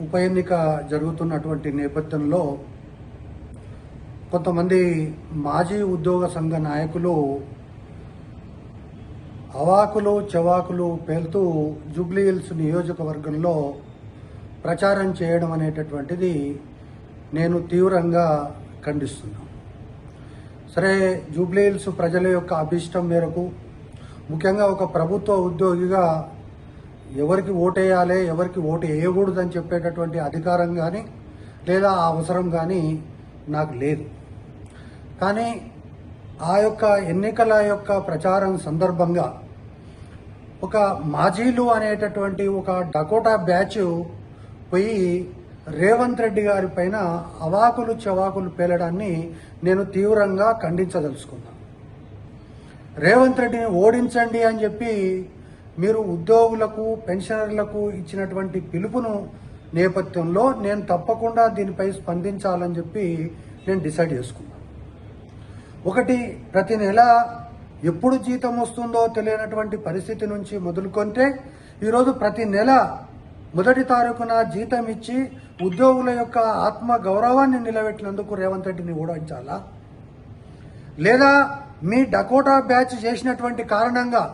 ఉప ఎన్నిక జరుగుతున్నటువంటి నేపథ్యంలో కొంతమంది మాజీ ఉద్యోగ సంఘ నాయకులు అవాకులు చవాకులు పేలుతూ జూబ్లీహిల్స్ నియోజకవర్గంలో ప్రచారం చేయడం అనేటటువంటిది నేను తీవ్రంగా ఖండిస్తున్నాను. సరే, జూబ్లీహిల్స్ ప్రజల యొక్క అభిష్టం మేరకు ముఖ్యంగా ఒక ప్రభుత్వ ఉద్యోగిగా ఎవరికి ఓటేయాలి, ఎవరికి ఓటు వేయకూడదని చెప్పేటటువంటి అధికారం కానీ లేదా ఆ అవసరం కానీ నాకు లేదు. కానీ ఆ యొక్క ఎన్నికల యొక్క ప్రచారం సందర్భంగా ఒక మాజీలు అనేటటువంటి ఒక డకోటా బ్యాచ్ పోయి రేవంత్ రెడ్డి గారి పైన అవాకులు చవాకులు పేలడాన్ని నేను తీవ్రంగా ఖండించదలుచుకున్నాను. రేవంత్ రెడ్డిని ఓడించండి అని చెప్పి మీరు ఉద్యోగులకు పెన్షనర్లకు ఇచ్చినటువంటి పిలుపును నేపథ్యంలో నేను తప్పకుండా దీనిపై స్పందించాలని చెప్పి నేను డిసైడ్ చేసుకున్నాను. ఒకటి, ప్రతి నెల ఎప్పుడు జీతం వస్తుందో తెలియనటువంటి పరిస్థితి నుంచి మొదలుకొంటే ఈరోజు ప్రతి నెల 1వ తారీఖున జీతం ఇచ్చి ఉద్యోగుల యొక్క ఆత్మ గౌరవాన్ని నిలబెట్టినందుకు రేవంత్ రెడ్డిని ఓడించాలా, లేదా మీ డకోటా బ్యాచ్ చేసినటువంటి కారణంగా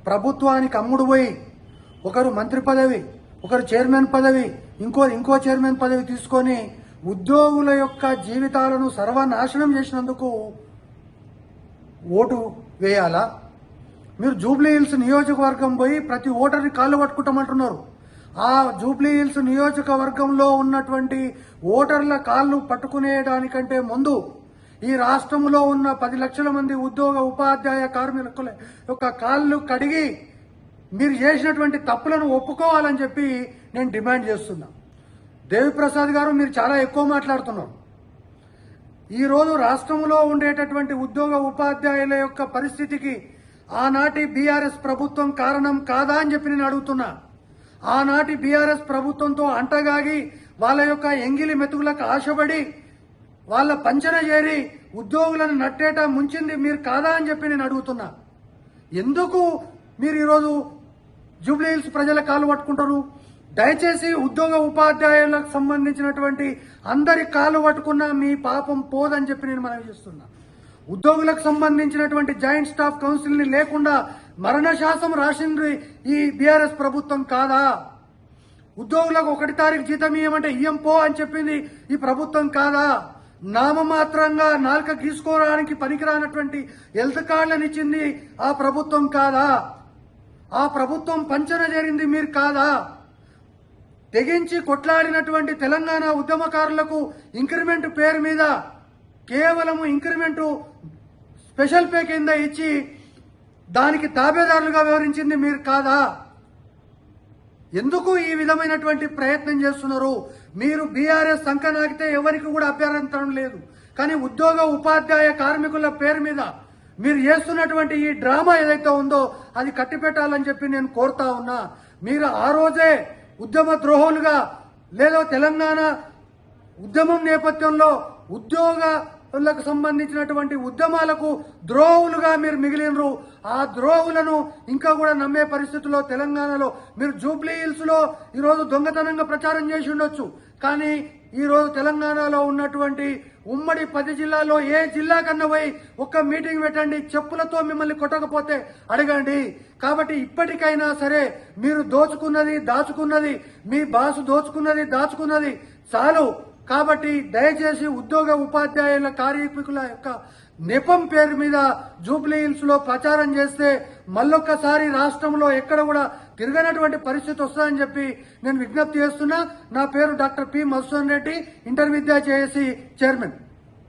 ప్రభుత్వానికి అమ్ముడు పోయి ఒకరు మంత్రి పదవి, ఒకరు చైర్మన్ పదవి, ఇంకో చైర్మన్ పదవి తీసుకొని ఉద్యోగుల యొక్క జీవితాలను సర్వనాశనం చేసినందుకు ఓటు వేయాలా? మీరు జూబ్లీహిల్స్ నియోజకవర్గం పోయి ప్రతి ఓటర్ని కాళ్ళు పట్టుకుంటామంటున్నారు. ఆ జూబ్లీహిల్స్ నియోజకవర్గంలో ఉన్నటువంటి ఓటర్ల కాళ్ళు పట్టుకునేదానికంటే ముందు ఈ రాష్ట్రంలో ఉన్న 10 లక్షల మంది ఉద్యోగ ఉపాధ్యాయ కార్మికుల యొక్క కాళ్ళు కడిగి మీరు చేసినటువంటి తప్పులను ఒప్పుకోవాలని చెప్పి నేను డిమాండ్ చేస్తున్నా. దేవిప్రసాద్ గారు, మీరు చాలా ఎక్కువ మాట్లాడుతున్నారు. ఈరోజు రాష్ట్రంలో ఉండేటటువంటి ఉద్యోగ ఉపాధ్యాయుల యొక్క పరిస్థితికి ఆనాటి బీఆర్ఎస్ ప్రభుత్వం కారణం కాదా అని చెప్పి నేను అడుగుతున్నా. ఆనాటి బీఆర్ఎస్ ప్రభుత్వంతో అంటగాగి వాళ్ళ యొక్క ఎంగిలి మెతుకులకు ఆశపడి వాళ్ళ పంచన చేరి ఉద్యోగులను నట్టేట ముంచింది మీరు కాదా అని చెప్పి నేను అడుగుతున్నా. ఎందుకు మీరు ఈరోజు జూబ్లీహిల్స్ ప్రజల కాలు పట్టుకుంటారు? దయచేసి ఉద్యోగ ఉపాధ్యాయులకు సంబంధించినటువంటి అందరి కాలు పట్టుకున్నా మీ పాపం పోదని చెప్పి నేను మనవి చేస్తున్నా. ఉద్యోగులకు సంబంధించినటువంటి జాయింట్ స్టాఫ్ కౌన్సిల్ ని లేకుండా మరణ శాసనం రాసింది ఈ బీఆర్ఎస్ ప్రభుత్వం కాదా? ఉద్యోగులకు 1వ తారీఖు జీతం ఇవ్వమంటే ఇయ్యం పో అని చెప్పింది ఈ ప్రభుత్వం కాదా? నామమాత్రంగా నాలుక గీసుకోవడానికి పనికిరానటువంటి హెల్త్ కార్డులను ఇచ్చింది ఆ ప్రభుత్వం కాదా? ఆ ప్రభుత్వం పంచన జరిగింది మీరు కాదా? తెగించి కొట్లాడినటువంటి తెలంగాణ ఉద్యమకారులకు ఇంక్రిమెంట్ పేరు మీద కేవలం ఇంక్రిమెంట్ స్పెషల్ పే కింద ఇచ్చి దానికి తాబేదారులుగా వ్యవహరించింది మీరు కాదా? ఎందుకు ఈ విధమైనటువంటి ప్రయత్నం చేస్తున్నారు? మీరు బీఆర్ఎస్ సంకనాగితే ఎవరికి కూడా అభ్యంతరం లేదు, కానీ ఉద్యోగ ఉపాధ్యాయ కార్మికుల పేరు మీద మీరు చేస్తున్నటువంటి ఈ డ్రామా ఏదైతే ఉందో అది కట్టిపెట్టాలని చెప్పి నేను కోరుతా ఉన్నా. మీరు ఆ రోజే ఉద్యమ ద్రోహులుగా లేదా తెలంగాణ ఉద్యమం నేపథ్యంలో ఉద్యోగులకు సంబంధించినటువంటి ఉద్యమాలకు ద్రోహులుగా మీరు మిగిలినరు. ఆ ద్రోహులను ఇంకా కూడా నమ్మే పరిస్థితుల్లో తెలంగాణలో మీరు జూబ్లీహిల్స్ లో ఈరోజు దొంగతనంగా ప్రచారం చేసి ఉండొచ్చు, కానీ ఈరోజు తెలంగాణలో ఉన్నటువంటి ఉమ్మడి 10 జిల్లాల్లో ఏ జిల్లా కన్నా పోయి ఒక్క మీటింగ్ పెట్టండి, చెప్పులతో మిమ్మల్ని కొట్టకపోతే అడగండి. కాబట్టి ఇప్పటికైనా సరే మీరు దాచుకున్నది మీ బాసు దాచుకున్నది చాలు. కాబట్టి దయచేసి ఉద్యోగ ఉపాధ్యాయుల కార్మికుల యొక్క నెపం పేరు మీద జూబ్లీహిల్స్ లో ప్రచారం చేస్తే మళ్ళొక్కసారి రాష్ట్రంలో ఎక్కడ కూడా తిరగనటువంటి పరిస్థితి వస్తుందని చెప్పి నేను విజ్ఞప్తి చేస్తున్నా. నా పేరు doctor P Madhusudan Reddy, inter విద్యా జేఏసీ చైర్మన్.